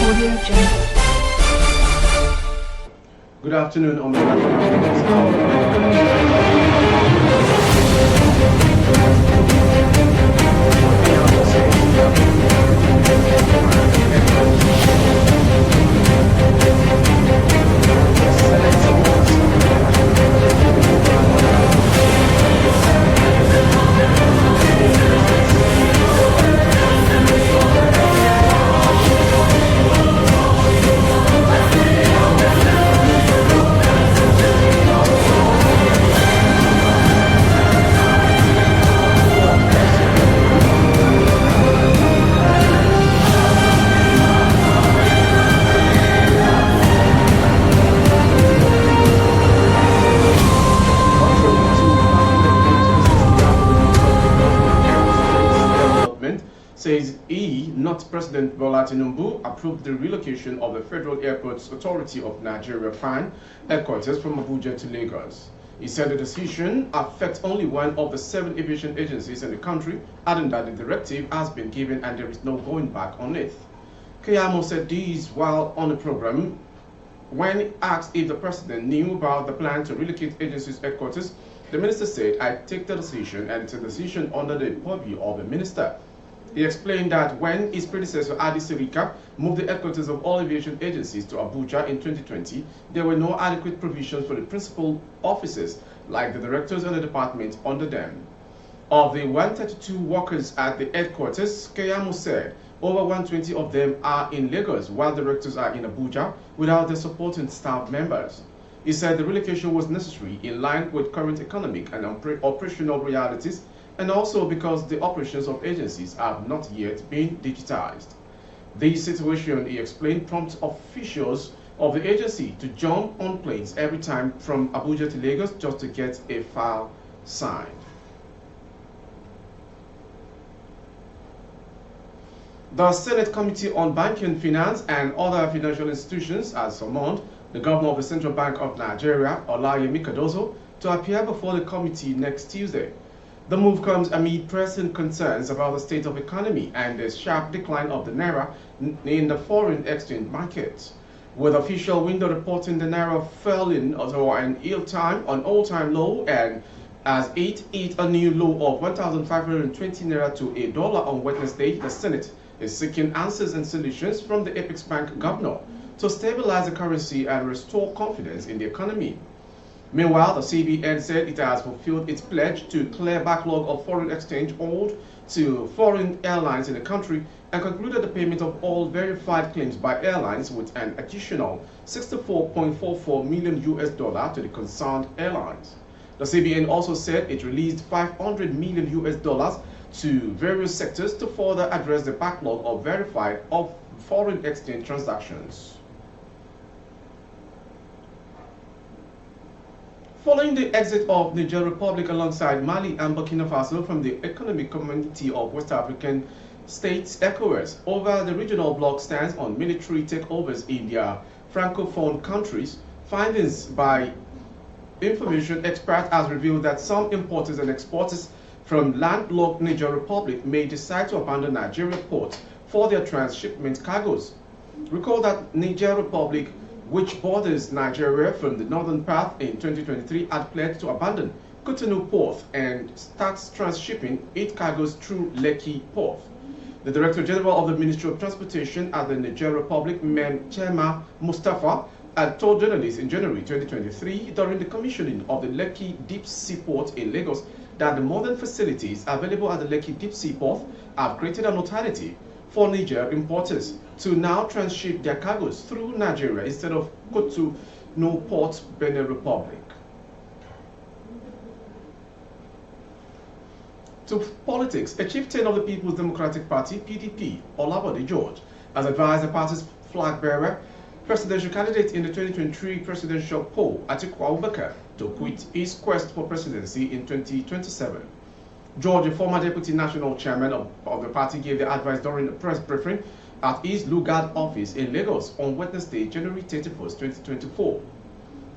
Good afternoon, on says he, not President Bola Tinubu, approved the relocation of the Federal Airports Authority of Nigeria FAN headquarters from Abuja to Lagos. He said the decision affects only one of the 7 aviation agencies in the country, adding that the directive has been given and there is no going back on it. Keyamo said this while on the program. When asked if the president knew about the plan to relocate agencies' headquarters, the minister said, "I take the decision and it's a decision under the purview of the minister." He explained that when his predecessor Adi Sirika moved the headquarters of all aviation agencies to Abuja in 2020, there were no adequate provisions for the principal officers, like the directors and the department under them. Of the 132 workers at the headquarters, Keyamo said over 120 of them are in Lagos, while directors are in Abuja without their supporting staff members. He said the relocation was necessary in line with current economic and operational realities, and also because the operations of agencies have not yet been digitized. This situation, he explained, prompts officials of the agency to jump on planes every time from Abuja to Lagos just to get a file signed. The Senate Committee on Banking, Finance and Other Financial Institutions has summoned the Governor of the Central Bank of Nigeria, Olayemi Cardozo, to appear before the committee next Tuesday. The move comes amid pressing concerns about the state of economy and the sharp decline of the naira in the foreign exchange market, with official window reporting the naira fell in an all-time low and as it hit a new low of 1,520 naira to a dollar on Wednesday. The Senate is seeking answers and solutions from the Apex Bank governor to stabilize the currency and restore confidence in the economy. Meanwhile, the CBN said it has fulfilled its pledge to clear backlog of foreign exchange owed to foreign airlines in the country and concluded the payment of all verified claims by airlines with an additional $64.44 million to the concerned airlines. The CBN also said it released $500 million to various sectors to further address the backlog of verified foreign exchange transactions. Following the exit of Niger Republic alongside Mali and Burkina Faso from the Economic Community of West African States (ECOWAS) over the regional bloc stands on military takeovers in their francophone countries, findings by information expert has revealed that some importers and exporters from landlocked Niger Republic may decide to abandon Nigeria ports for their transshipment cargoes. Recall that Niger Republic, which borders Nigeria from the northern part in 2023, had pledged to abandon Cotonou Port and starts transshipping 8 cargoes through Lekki Port. The Director General of the Ministry of Transportation at the Niger Republic, Chema Mustafa, had told journalists in January 2023 during the commissioning of the Lekki Deep Sea Port in Lagos that the modern facilities available at the Lekki Deep Sea Port have created an alternative for Niger importers to now transship their cargoes through Nigeria instead of Cotonou Port, Benin Republic. To politics, a chieftain of the Peoples Democratic Party PDP, Olabode George, has advised the party's flag bearer, presidential candidate in the 2023 presidential poll, Atiku Abubakar, to quit his quest for presidency in 2027. George, a former deputy national chairman of the party, gave the advice during a press briefing at his Lugard office in Lagos on Wednesday, January 31, 2024.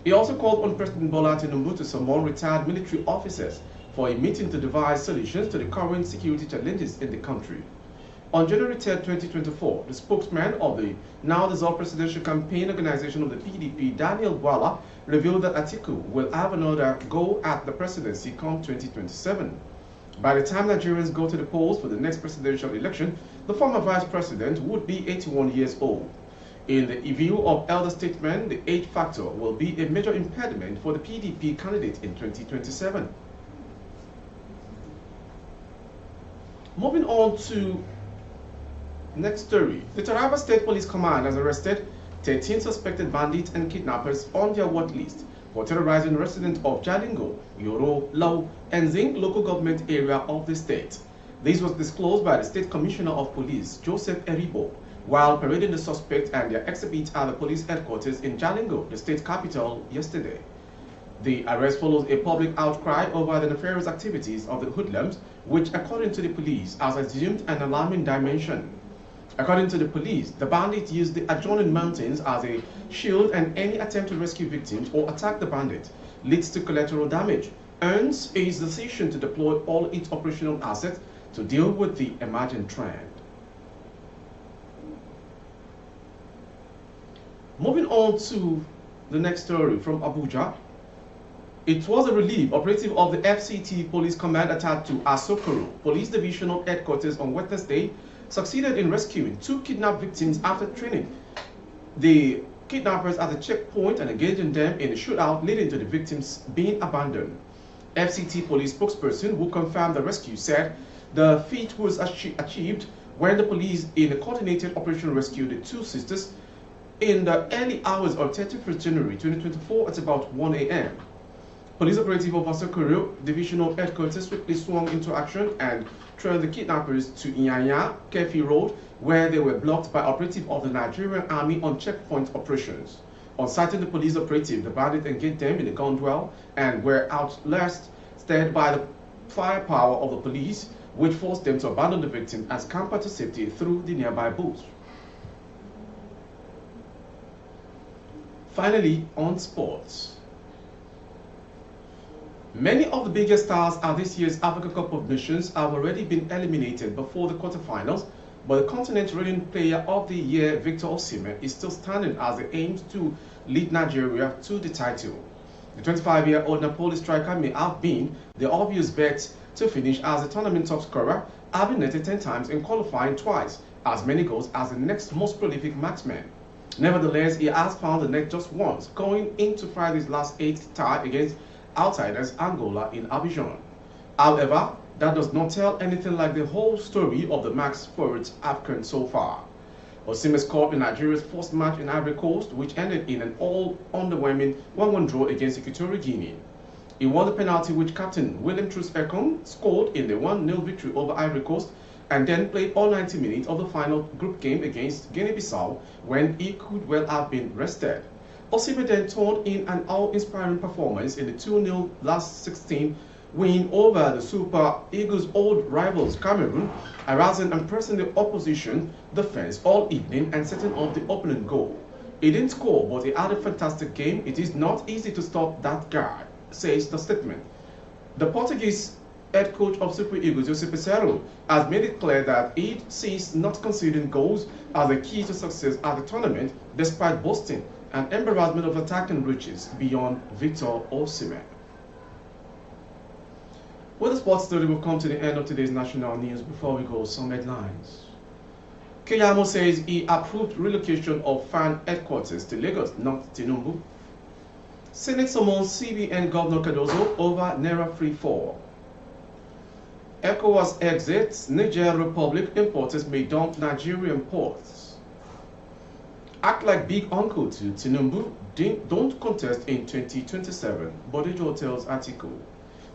He also called on President Bola Tinubu to summon retired military officers for a meeting to devise solutions to the current security challenges in the country. On January 10, 2024, the spokesman of the now dissolved presidential campaign organization of the PDP, Daniel Gwala, revealed that Atiku will have another go at the presidency come 2027. By the time Nigerians go to the polls for the next presidential election, the former vice president would be 81 years old. In the view of elder statesmen, the age factor will be a major impediment for the PDP candidate in 2027. Moving on to next story. The Taraba State Police Command has arrested 13 suspected bandits and kidnappers on their watch list for terrorizing residents of Jalingo, Yoro, Lau, and Zing local government area of the state. This was disclosed by the State Commissioner of Police, Joseph Eribo, while parading the suspects and their exhibits at the police headquarters in Jalingo, the state capital, yesterday. The arrest follows a public outcry over the nefarious activities of the hoodlums, which, according to the police, has assumed an alarming dimension. According to the police, the bandits used the adjoining mountains as a shield, and any attempt to rescue victims or attack the bandit leads to collateral damage. Hence, its decision to deploy all its operational assets to deal with the emerging trend. Moving on to the next story from Abuja. It was a relief operative of the FCT Police Command attached to Asokoro Police Divisional Headquarters on Wednesday succeeded in rescuing 2 kidnapped victims after training the kidnappers at the checkpoint and engaging them in a shootout, leading to the victims being abandoned. FCT police spokesperson who confirmed the rescue said the feat was achieved when the police, in a coordinated operation, rescued the 2 sisters in the early hours of 31st January 2024 at about 1 a.m. Police operative of Asokoro Divisional Headquarters swiftly swung into action and trailed the kidnappers to Inyanya, Kefi Road, where they were blocked by operative of the Nigerian Army on checkpoint operations. On sighting the police operative, the bandits engaged them in a gun duel and were outlasted by the firepower of the police, which forced them to abandon the victim and scamper to safety through the nearby bush. Finally, on sports. Many of the biggest stars at this year's Africa Cup of Nations have already been eliminated before the quarterfinals, but the continent reigning player of the year, Victor Osimhen, is still standing as he aims to lead Nigeria to the title. The 25-year-old Napoli striker may have been the obvious bet to finish as the tournament top scorer, having netted 10 times in qualifying, twice as many goals as the next most prolific marksman. Nevertheless, he has found the net just once, going into Friday's last 8 tie against outsiders Angola in Abidjan. However, that does not tell anything like the whole story of the marks for its AFCON so far. Osimhen scored in Nigeria's first match in Ivory Coast, which ended in an all-underwhelming 1-1 draw against Equatorial Guinea. He won the penalty which captain William Troost-Ekong scored in the 1-0 victory over Ivory Coast, and then played all 90 minutes of the final group game against Guinea-Bissau when he could well have been rested. Osimhen then turned in an awe-inspiring performance in the 2-0 last 16 win over the Super Eagles' old rivals Cameroon, harassing and pressing the opposition defense all evening and setting up the opening goal. He didn't score, but he had a fantastic game. It is not easy to stop that guy, says the statement. The Portuguese head coach of Super Eagles, Jose Peseiro, has made it clear that he sees not conceding goals as the key to success at the tournament, despite boasting an embarrassment of attacking riches beyond Victor Osimhen. With the sports story, we've come to the end of today's national news. Before we go, some headlines. Keyamo says he approved relocation of Faan headquarters to Lagos, not Tinubu. Senate summons CBN Governor Cardozo over Naira free fall. ECOWAS exits, Niger Republic importers may dump Nigerian ports. Act like big uncle to Tinubu, don't contest in 2027, Bodejo tells article.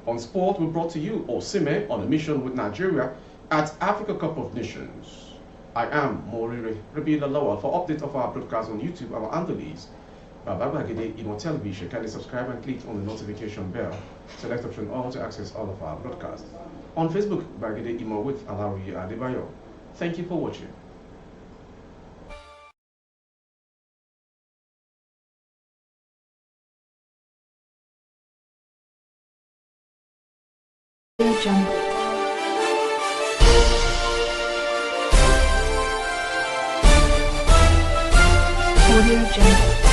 On sport, we brought to you Osimhen on a mission with Nigeria at Africa Cup of Nations. I am Morire Rabila Lawal. For updates of our broadcast on YouTube, our handle is Babagide Imo Television. Kindly subscribe and click on the notification bell. Select option all to access all of our broadcasts. On Facebook, Bagide Imo with Alawi Adebayo. Thank you for watching. Jungle. Audio Jungle.